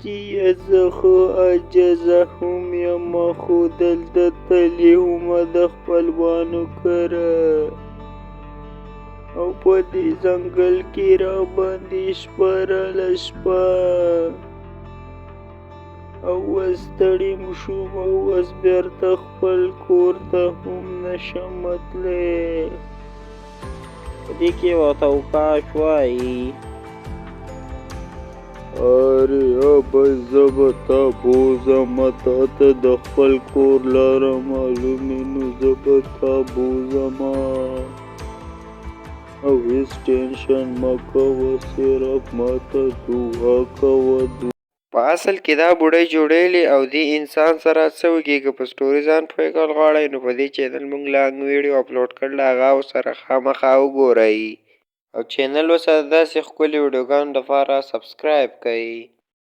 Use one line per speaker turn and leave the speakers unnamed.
چې زه خو عاجزه هم یمه خو دلته تللی ومه د خپلوانو کره او په دې ځنګل کې راباندې شپرله شپه او اوس ستړی شوم او اوس بېرته خپل کور ته هم نشم تللی. په دې کې ورته اوکاش وایي ارې ابۍ زه به تا بوځمه تا ته د خپل کور لاره معلومې نو زه به تا بوځمه او هېڅ ټینشن مه کوه صرف ماته دعا کوه. په اصل کې دا بوډۍ جوړیلې او دې انسان سره څه وکېږه په سټوري ځان پوه کول غواړئ نو په دې چینل موږ لانګ ویډیو اپلوډ کړل هغه ورسره خامخا وګورئ او چینل ورسره داسې ښکلي ویډیوګانو دپاره سبسکرایب کړئ.